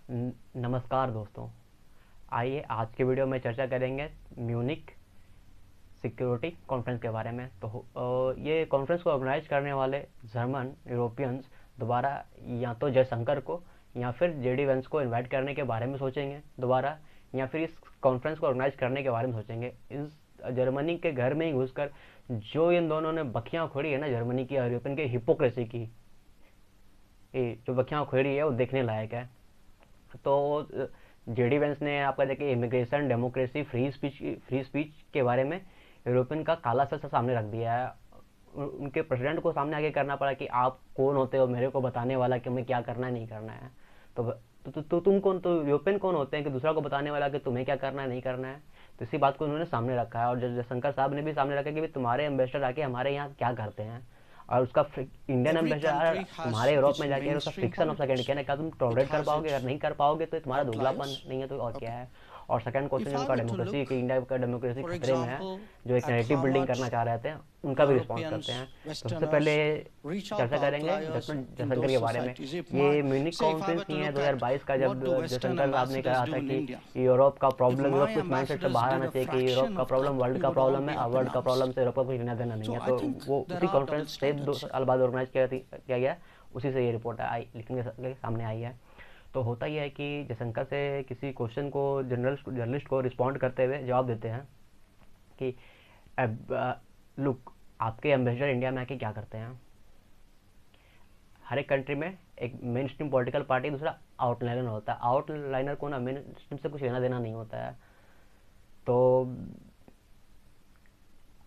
नमस्कार दोस्तों। आइए आज के वीडियो में चर्चा करेंगे म्यूनिक सिक्योरिटी कॉन्फ्रेंस के बारे में। तो ये कॉन्फ्रेंस को ऑर्गेनाइज करने वाले जर्मन यूरोपियंस दोबारा या तो जयशंकर को या फिर जेडी वेंस को इनवाइट करने के बारे में सोचेंगे दोबारा, या फिर इस कॉन्फ्रेंस को ऑर्गेनाइज करने के बारे में सोचेंगे। इस जर्मनी के घर में ही घुसकर जो इन दोनों ने बखियाँ खोड़ी है ना जर्मनी की और यूरोपियन के हिपोक्रेसी की, ये जो बखियाँ खोड़ी है वो देखने लायक है। तो जेडी वेंस ने आपका देखिए इमिग्रेशन, डेमोक्रेसी, फ्री स्पीच के बारे में यूरोपियन का काला सच सामने रख दिया है। उनके प्रेसिडेंट को सामने आगे करना पड़ा कि आप कौन होते हो मेरे को बताने वाला कि हमें क्या करना है नहीं करना है। तो तुम कौन, तो यूरोपियन कौन होते हैं कि दूसरा को बताने वाला कि तुम्हें क्या करना है नहीं करना है। तो इसी बात को उन्होंने सामने रखा है और जयशंकर साहब ने भी सामने रखा कि तुम्हारे एम्बेसडर आके हमारे यहाँ क्या करते हैं, और उसका इंडियन एम्बेसडर तुम्हारे यूरोप में जाके उसका फ्रिक्शन ऑफ सेकंड क्या क्या तुम टॉलरेट कर पाओगे? अगर नहीं कर पाओगे तो तुम्हारा दोगलापन नहीं है तो और क्या है। और सेकंड क्वेश्चन उनका डेमोक्रेसी कि इंडिया का डेमोक्रेसी खतरे में है, जो एक नैरेटिव बिल्डिंग करना चाह रहे थे, उनका भी रिस्पॉन्स करते हैं। तो सबसे पहले चर्चा करेंगे जयशंकर के बारे में। ये म्यूनिक कॉन्फ्रेंस नहीं है 2022 का, जब जयशंकर साहब ने कहा था कि यूरोप का प्रॉब्लम, यूरोप को इस माइंडसेट से बाहर आना चाहिए कि यूरोप का प्रॉब्लम वर्ल्ड का प्रॉब्लम है और वर्ल्ड का प्रॉब्लम से यूरोप का कुछ लेना देना नहीं है। तो वो उसी कॉन्फ्रेंस से 2 साल बाद ऑर्गेनाइज किया गया, उसी से ये रिपोर्ट आई लिखने के सामने आई है। तो होता ही है कि जयशंकर से किसी क्वेश्चन को जर्नलिस्ट को रिस्पॉन्ड करते हुए जवाब देते हैं कि लुक, आपके एम्बेसडर इंडिया में आके क्या करते हैं। हर एक कंट्री में एक मेन स्ट्रीम पॉलिटिकल पार्टी, दूसरा आउटलाइनर होता है। आउटलाइनर को ना मेन स्ट्रीम से कुछ लेना देना नहीं होता है। तो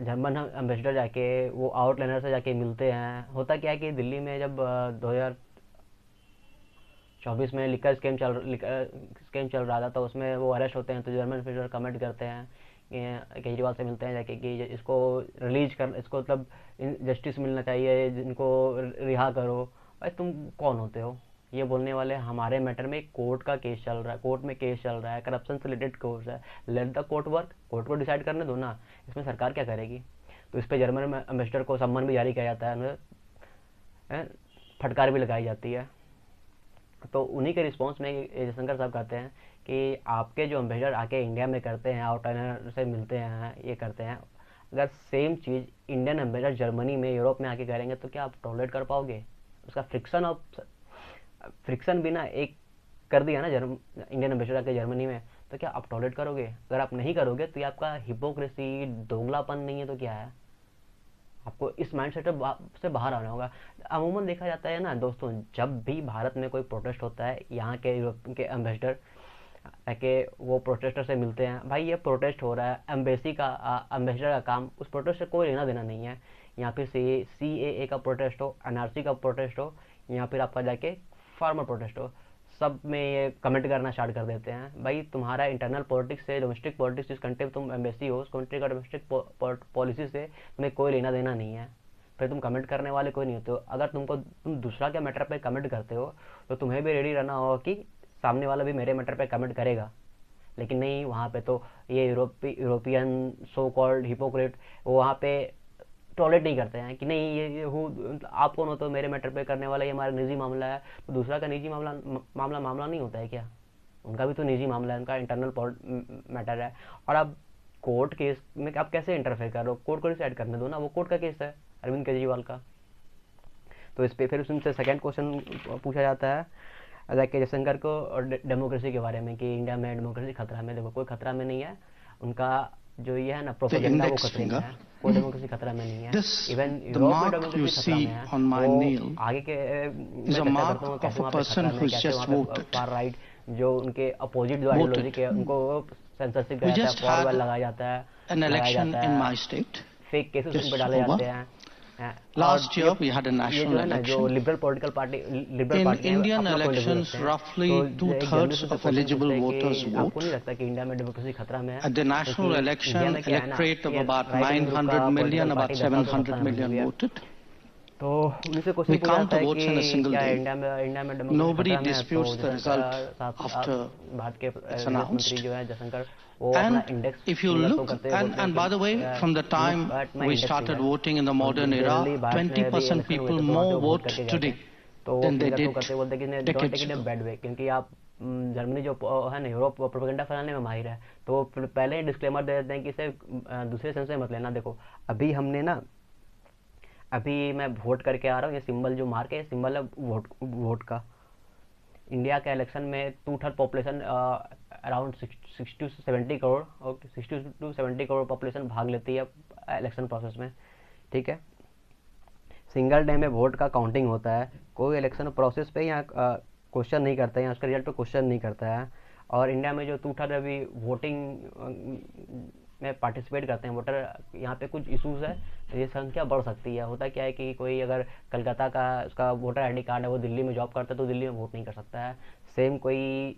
जर्मन एम्बेसडर जाके वो आउटलाइनर से जाके मिलते हैं। होता क्या है कि दिल्ली में जब 2024 में लिकर स्कैम चल रहा था, तो उसमें वो अरेस्ट होते हैं। तो जर्मन एम्बेसडर कमेंट करते हैं, केजरीवाल से मिलते हैं जाके कि इसको रिलीज कर, इसको मतलब जस्टिस मिलना चाहिए, इनको रिहा करो। भाई तुम कौन होते हो ये बोलने वाले? हमारे मैटर में कोर्ट का केस चल रहा है, कोर्ट में केस चल रहा है, करप्शन से रिलेटेड केस है। Let the court work, court को डिसाइड करने दो ना, इसमें सरकार क्या करेगी। तो इस पर जर्मन एम्बेसडर को सम्मान भी जारी किया जाता है, फटकार भी लगाई जाती है। तो उन्हीं के रिस्पॉन्स में जयशंकर साहब कहते हैं कि आपके जो एम्बेसडर आके इंडिया में करते हैं, आउटलाइनर से मिलते हैं, ये करते हैं, अगर सेम चीज़ इंडियन एम्बेसडर जर्मनी में, यूरोप में आके करेंगे तो क्या आप टॉलरेट कर पाओगे? उसका फ्रिक्शन भी ना एक कर दिया ना इंडियन एम्बेसडर आके जर्मनी में, तो क्या आप टॉलरेट करोगे? अगर आप नहीं करोगे तो ये आपका हिपोक्रेसी, दोगलापन नहीं है तो क्या है? आपको इस माइंडसेट से बाहर आना होगा। अमूमन देखा जाता है ना दोस्तों, जब भी भारत में कोई प्रोटेस्ट होता है, यहाँ के यूरोप के एम्बेसडर के वो प्रोटेस्टर से मिलते हैं। भाई ये प्रोटेस्ट हो रहा है, एम्बेसी का एम्बेसडर का काम उस प्रोटेस्ट से कोई लेना देना नहीं है। यहाँ फिर CAA का प्रोटेस्ट हो, NRC का प्रोटेस्ट हो, या फिर आपका जाके फार्मर प्रोटेस्ट हो, सब में ये कमेंट करना स्टार्ट कर देते हैं। भाई तुम्हारा इंटरनल पॉलिटिक्स से, डोमेस्टिक पॉलिटिक्स, जिस कंट्री में तुम एम्बेसी हो उस कंट्री का डोमेस्टिक पॉलिसी से तुम्हें कोई लेना देना नहीं है। फिर तुम कमेंट करने वाले कोई नहीं होते हो। अगर तुम दूसरा के मैटर पे कमेंट करते हो तो तुम्हें भी रेडी रहना होगा कि सामने वाला भी मेरे मैटर पे कमेंट करेगा। लेकिन नहीं, वहाँ पे तो ये यूरोपियन सो कॉल्ड हिपोक्रेट वो वहाँ पे टॉलरेट नहीं करते हैं कि नहीं ये आप कौन होते हो मेरे मैटर पे करने वाला, ये हमारा निजी मामला है। तो दूसरा का निजी मामला नहीं होता है क्या? उनका भी तो निजी मामला है, उनका इंटरनल मैटर है। और अब कोर्ट केस में आप कैसे इंटरफेयर कर रहे हो? कोर्ट को डिसाइड करने दो ना, वो कोर्ट का केस है अरविंद केजरीवाल का। तो इस पर फिर उनसे सेकंड क्वेश्चन पूछा जाता है जयशंकर को डेमोक्रेसी के बारे में कि इंडिया में डेमोक्रेसी खतरा में। देखो कोई खतरा में नहीं है, उनका जो ये है ना प्रोपेगेंडा वो खतरे में है। कोई डेमोक्रेसी खतरा में नहीं है। इवन यूरोप में डेमोक्रेसी खतरा में है। वो आगे के मैं चर्चा करता हूँ कैसे वहाँ पे खतरा में, कैसे वहाँ पे फार राइट जो उनके अपोजिट जो आइडियोलॉजी के उनको सेंसरशिप किया जाता है, फॉरवर्ड लगाया जाता है, फेक केसेस उन पर डाले जाते हैं। Last year we had a national election. In Indian elections, roughly 2/3 of eligible voters vote. At the national election, electorate of about 900 million, about 700 million voted. We count the votes in a single day. Nobody disputes the result after it's announced. And if you look, and by the way, from the time we started voting in the modern era, 20% people more vote today than they did decades ago. Germany जो है ना Europe propaganda फैलाने में माहिर है, तो वो पहले ही डिस्क्लेमर दे देते हैं कि इसे दूसरे सेंस से मत लेना। देखो अभी हमने ना, अभी मैं वोट करके आ रहा हूँ, ये सिंबल जो मार्क है सिंबल है वोट का। इंडिया के इलेक्शन में 2/3 population around 60 to 70 crore, okay 60 to 70 crore population भाग लेती है इलेक्शन प्रोसेस में, ठीक है। सिंगल डे में वोट का काउंटिंग होता है, कोई इलेक्शन प्रोसेस पे यहाँ क्वेश्चन नहीं करता है, यहाँ उसका रिजल्ट पे क्वेश्चन नहीं करता है। और इंडिया में जो 2/3 अभी वोटिंग में पार्टिसिपेट करते हैं वोटर, यहाँ पे कुछ इशूज़ है, ये संख्या बढ़ सकती है। होता क्या है कि कोई अगर कलकत्ता का उसका वोटर आईडी कार्ड है, वो दिल्ली में जॉब करता है तो दिल्ली में वोट नहीं कर सकता है। सेम कोई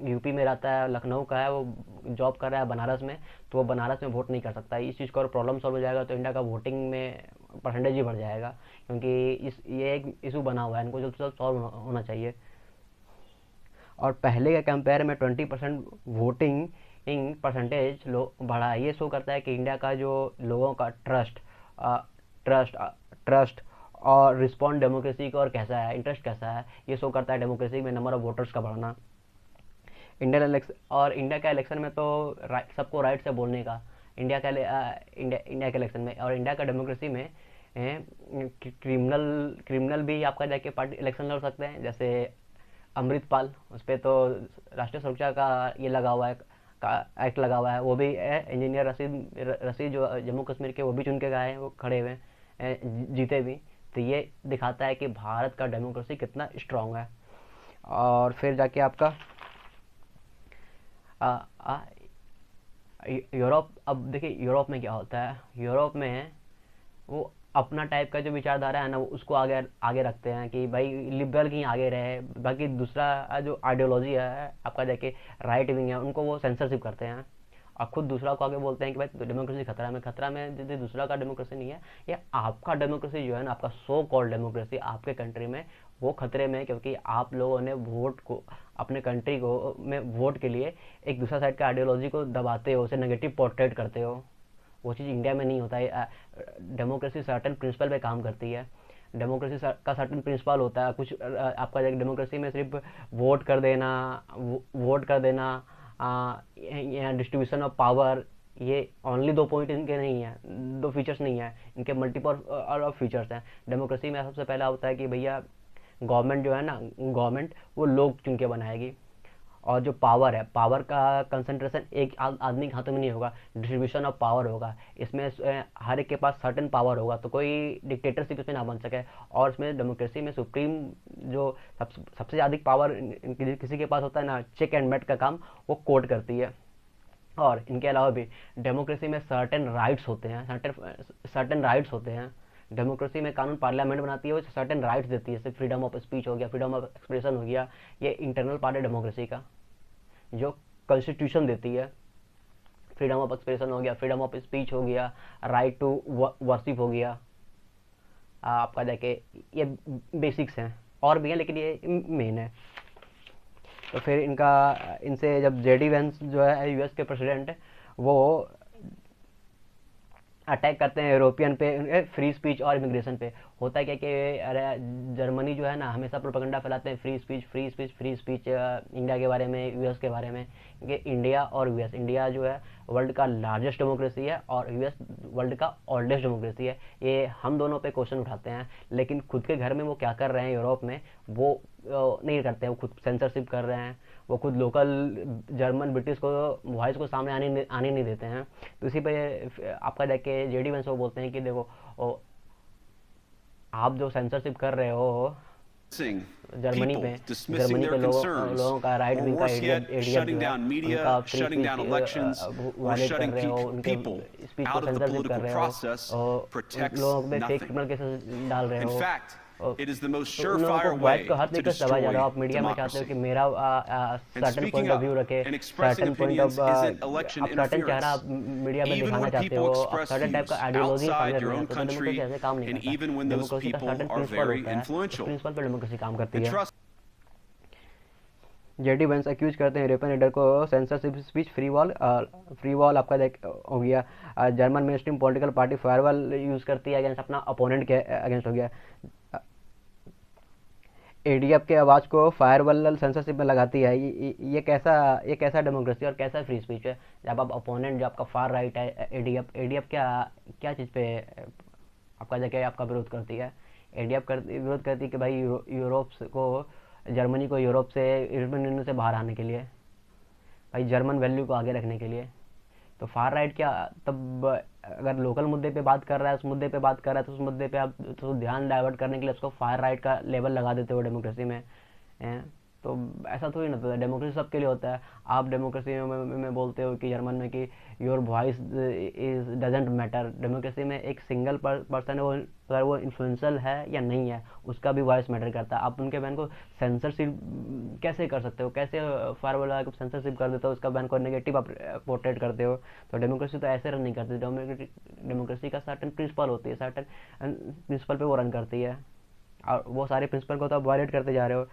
यूपी में रहता है, लखनऊ का है, वो जॉब कर रहा है बनारस में, तो वो बनारस में वोट नहीं कर सकता। इस चीज़ का और प्रॉब्लम सॉल्व हो जाएगा तो इंडिया का वोटिंग में परसेंटेज ही बढ़ जाएगा, क्योंकि ये एक इशू बना हुआ है, इनको जल्द से जल्द सॉल्व होना चाहिए। और पहले के कंपेयर में 20% वोटिंग परसेंटेज बढ़ा है। ये शो करता है कि इंडिया का जो लोगों का ट्रस्ट और रिस्पॉन्ड डेमोक्रेसी का और कैसा है, इंटरेस्ट कैसा है, ये शो करता है डेमोक्रेसी में नंबर ऑफ वोटर्स का बढ़ना। इंडिया का इलेक्शन में तो सबको राइट से बोलने का, इंडिया के इलेक्शन में और इंडिया का डेमोक्रेसी में क्रिमिनल भी आपका जाके पार्टी इलेक्शन लड़ सकते हैं। जैसे अमृतपाल, उस पर तो राष्ट्रीय सुरक्षा का ये लगा हुआ है, का एक्ट लगा हुआ है, वो भी इंजीनियर रशीद जो जम्मू कश्मीर के, वो भी चुन के गए हैं, वो खड़े हुए जीते भी। तो ये दिखाता है कि भारत का डेमोक्रेसी कितना स्ट्रांग है। और फिर जाके आपका यूरोप, अब देखिए यूरोप में क्या होता है, यूरोप में वो अपना टाइप का जो विचारधारा है ना, वो उसको आगे रखते हैं कि भाई लिबरल की आगे रहे, बाकी दूसरा जो आइडियोलॉजी है आपका जाके राइट विंग है, उनको वो सेंसरशिप करते हैं और खुद दूसरा को आगे बोलते हैं कि भाई डेमोक्रेसी खतरा में यदि दूसरा का डेमोक्रेसी नहीं है, या आपका डेमोक्रेसी जो है ना, आपका सो कॉल्ड डेमोक्रेसी आपके कंट्री में वो खतरे में, क्योंकि आप लोगों ने वोट को अपने कंट्री को में वोट के लिए एक दूसरा साइड का आइडियोलॉजी को दबाते हो, उसे नेगेटिव पोर्ट्रेट करते हो। वो चीज़ इंडिया में नहीं होता है। डेमोक्रेसी सर्टेन प्रिंसिपल पे काम करती है, डेमोक्रेसी का सर्टेन प्रिंसिपल होता है कुछ। आपका डेमोक्रेसी में सिर्फ वोट कर देना या डिस्ट्रीब्यूशन ऑफ पावर, ये ओनली 2 पॉइंट इनके नहीं है, 2 फीचर्स नहीं है, इनके मल्टीपल और फीचर्स हैं। डेमोक्रेसी में सबसे पहला होता है कि भैया गवर्नमेंट जो है ना, गवर्नमेंट वो लोग चुन के बनाएगी, और जो पावर है, पावर का कंसंट्रेशन एक आदमी के हाथों में नहीं होगा, डिस्ट्रीब्यूशन ऑफ पावर होगा। इसमें हर एक के पास सर्टेन पावर होगा, तो कोई डिक्टेटरशिप इसमें ना बन सके। और इसमें डेमोक्रेसी में सुप्रीम जो सबसे अधिक पावर किसी के पास होता है ना, चेक एंड मेट का काम वो कोर्ट करती है। और इनके अलावा भी डेमोक्रेसी में सर्टेन राइट्स होते हैं। डेमोक्रेसी में कानून पार्लियामेंट बनाती है, वो सर्टेन राइट्स देती है, जैसे फ्रीडम ऑफ स्पीच हो गया, फ्रीडम ऑफ एक्सप्रेशन हो गया। ये इंटरनल पार्ट है डेमोक्रेसी का, जो कॉन्स्टिट्यूशन देती है। फ्रीडम ऑफ एक्सप्रेशन हो गया, फ्रीडम ऑफ स्पीच हो गया, राइट टू वर्शिप हो गया। आपका जाके ये बेसिक्स हैं, और भी हैं लेकिन ये मेन है। तो फिर इनसे जब जेडी वेंस जो है यूएस के प्रेसिडेंट, वो अटैक करते हैं यूरोपियन पे फ्री स्पीच और इमिग्रेशन पे। होता है क्या कि अरे जर्मनी जो है ना, हमेशा प्रोपेगेंडा फैलाते हैं फ्री स्पीच इंडिया के बारे में, यूएस के बारे में। क्योंकि इंडिया और यूएस, इंडिया जो है वर्ल्ड का लार्जेस्ट डेमोक्रेसी है और यूएस वर्ल्ड का ओल्डेस्ट डेमोक्रेसी है। ये हम दोनों पे क्वेश्चन उठाते हैं, लेकिन खुद के घर में वो क्या कर रहे हैं यूरोप में, वो नहीं करते हैं। वो खुद सेंसरशिप कर रहे हैं, वो खुद लोकल जर्मन ब्रिटिश को वॉइस को सामने आने नहीं देते हैं। तो इसी पे आपका जाके जेडी वेंस वो बोलते हैं कि देखो आप जो सेंसरशिप कर रहे हो जर्मनी पे लोगों का राइट विंग का एरिया उनका फ्री स्पीच वायलेट कर रहे हो, उनके स्पीच को सेंसरशिप कर रहे हो, लोगों पे फेक क्रिमिनल केसेस डाल रहे हो। It is the most surefire way to destroy democracy. Certain point of view रखे, सर्टेन पॉइंट ऑफ सर्टेन चेहरा मीडिया में दिखाना चाहते हो, सर्टेन टाइप का आइडियोलॉजी सामने रखना चाहते हो, तो डेमोक्रेसी ऐसे काम नहीं करता। डेमोक्रेसी का सर्टेन प्रिंसिपल होता है, प्रिंसिपल पे डेमोक्रेसी काम करती है। जेडी वेंस एक्यूज करते हैं यूरोपियन लीडर को सेंसरशिप स्पीच, फ्री वॉल आपका हो गया। German main stream political party firewall use करती है अगेंस्ट अपना अपोनेंट के अगेंस्ट हो गया। एडीएफ के आवाज़ को फायरवॉल सेंसरशिप में लगाती है। ये कैसा डेमोक्रेसी और कैसा फ्री स्पीच है? जब आप अपोनेंट, जो आपका फार राइट है, एडीएफ क्या क्या चीज़ पे आपका जाके आपका विरोध करती है? एडीएफ विरोध करती है कि भाई यूरोप को, जर्मनी को यूरोप से, यूरोपियन यूनियन से बाहर आने के लिए, भाई जर्मन वैल्यू को आगे रखने के लिए। तो फार राइट क्या, तब अगर लोकल मुद्दे पे बात कर रहा है, उस मुद्दे पे बात कर रहा है, तो उस मुद्दे पे आप तो ध्यान डाइवर्ट करने के लिए उसको फार राइट का लेवल लगा देते हो डेमोक्रेसी में। तो ऐसा थोड़ी ना होता है, डेमोक्रेसी सबके लिए होता है। आप डेमोक्रेसी में बोलते हो कि जर्मन में कि your voice is doesn't matter. Democracy में एक सिंगल पर्सन है, वो अगर वो इन्फ्लुएंशियल है या नहीं है, उसका भी वॉइस मैटर करता है। आप उनके बैन को सेंसरशिप कैसे कर सकते हो? कैसे फारवर्ड को सेंसरशिप कर देते हो, उसका बैन को नेगेटिव आप पोर्ट्रेट करते हो? तो डेमोक्रेसी तो ऐसे रन नहीं करती। डेमोक्रेसी का सर्टन प्रिंसिपल होती है, सर्टन प्रिंसिपल पे वो रन करती है, और वो सारे प्रिंसिपल को तो आप वायलेट करते जा रहे हो।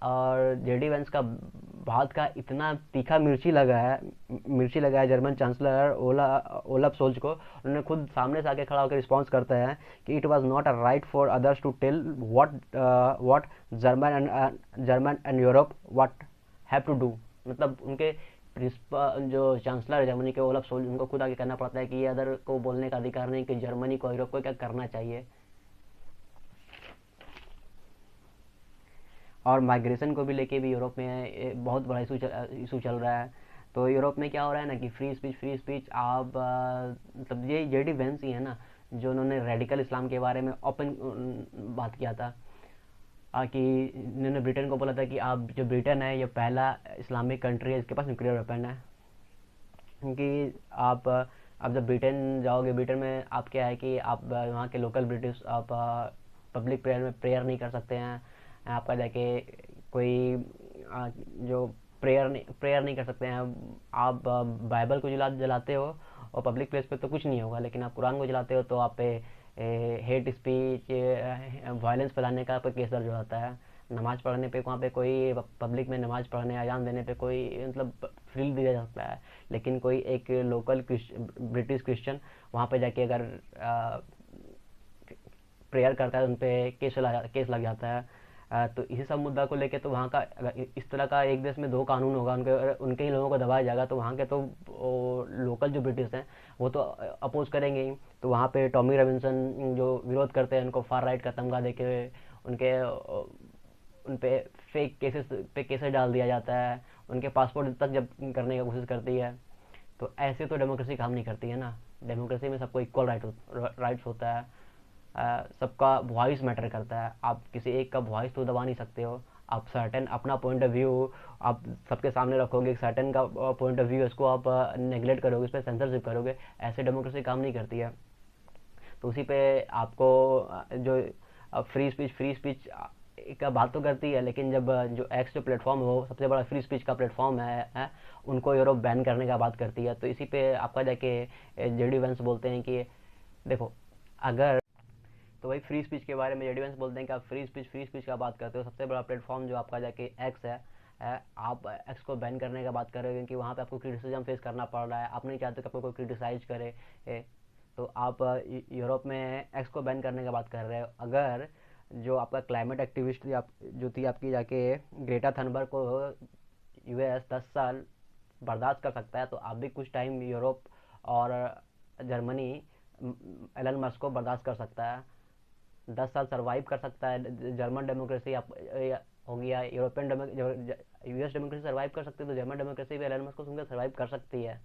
और जेडी वेंस का बात का इतना तीखा मिर्ची लगा है जर्मन चांसलर ओलफ सोल्ज को। उन्होंने खुद सामने से आके खड़ा होकर रिस्पॉन्स करता है कि it was not a right for others to tell what German and Europe what have to do. मतलब उनके प्रिंसिपल जो चांसलर है जर्मनी के, ओलफ सोल्ज, उनको खुद आगे करना पड़ता है कि ये अदर को बोलने का अधिकार नहीं कि जर्मनी को, यूरोप को क्या करना चाहिए। और माइग्रेशन को भी लेके भी यूरोप में बहुत बड़ा इशू चल रहा है। तो यूरोप में क्या हो रहा है ना कि फ्री स्पीच आप मतलब ये जेडी वेंस ही है ना, जो उन्होंने रेडिकल इस्लाम के बारे में ओपन बात किया था। कि इन्होंने ब्रिटेन को बोला था कि आप, जो ब्रिटेन है ये पहला इस्लामिक कंट्री है इसके पास न्यूक्लियर वेपन है। क्योंकि आप जब ब्रिटेन जाओगे, ब्रिटेन में आप क्या है कि आप वहाँ के लोकल ब्रिटिश, आप पब्लिक प्रेयर में प्रेयर नहीं कर सकते हैं। आपका जाके कोई जो प्रेयर नहीं कर सकते हैं। आप बाइबल को जलाते हो और पब्लिक प्लेस पे तो कुछ नहीं होगा, लेकिन आप कुरान को जलाते हो तो आप पे हेट स्पीच, वायलेंस फैलाने का कोई केस दर्ज हो जाता है। नमाज पढ़ने पे, वहाँ पे कोई पब्लिक में नमाज पढ़ने, अजान देने पे कोई मतलब फ्री दिया जा सकता है, लेकिन कोई एक लोकल ब्रिटिश क्रिश्चियन वहाँ पे जाके अगर प्रेयर करता है, उन पर केस लग जाता है। तो इसी सब मुद्दा को लेके तो वहाँ का, इस तरह का एक देश में दो कानून होगा, उनके ही लोगों को दबाया जाएगा, तो वहाँ के तो लोकल जो ब्रिटिश हैं वो तो अपोज करेंगे ही। तो वहाँ पे टॉमी रॉबिन्सन जो विरोध करते हैं, उनको फार राइट का तमगा देके उनके उन पे फेक केसेस डाल दिया जाता है, उनके पासपोर्ट तक जब करने की कोशिश करती है। तो ऐसे तो डेमोक्रेसी काम नहीं करती है ना। डेमोक्रेसी में सबको इक्वल राइट्स होता है। सबका वॉइस मैटर करता है। आप किसी एक का वॉइस तो दबा नहीं सकते हो। आप सर्टेन अपना पॉइंट ऑफ व्यू आप सबके सामने रखोगे, सर्टेन का पॉइंट ऑफ व्यू, इसको आप नेगलेक्ट करोगे, इस पर सेंसरशिप करोगे, ऐसे डेमोक्रेसी काम नहीं करती है। तो उसी पे आपको जो फ्री स्पीच का बात तो करती है, लेकिन जब जो एक्स जो प्लेटफॉर्म है वो सबसे बड़ा फ्री स्पीच का प्लेटफॉर्म है, उनको यूरोप बैन करने का बात करती है। तो इसी पे आपका जाके जेडी वेंस बोलते हैं कि देखो, अगर तो भाई फ्री स्पीच के बारे में जेडी वेंस बोलते हैं कि आप फ्री स्पीच का बात करते हो, सबसे बड़ा प्लेटफॉर्म जो आपका जाके एक्स है, आप एक्स को बैन करने का बात कर रहे हो, क्योंकि वहाँ पे आपको क्रिटिसिज्म फेस करना पड़ रहा है, आप नहीं चाहते कि आपको कोई क्रिटिसाइज करे। तो आप यूरोप में एक्स को बैन करने का बात कर रहे हो। अगर जो आपका क्लाइमेट एक्टिविस्ट जो थी आपकी जाके ग्रेटा थनबर्ग को यूएस 10 साल बर्दाश्त कर सकता है, तो आप भी कुछ टाइम यूरोप और जर्मनी एलन मस्क को बर्दाश्त कर सकता है। 10 साल सर्वाइव कर सकता है जर्मन डेमोक्रेसी हो गया, यूएस डेमोक्रेसी सर्वाइव कर सकती है, तो जर्मन डेमोक्रेसी भी एलन मस्क को सुनकर सर्वाइव कर सकती है।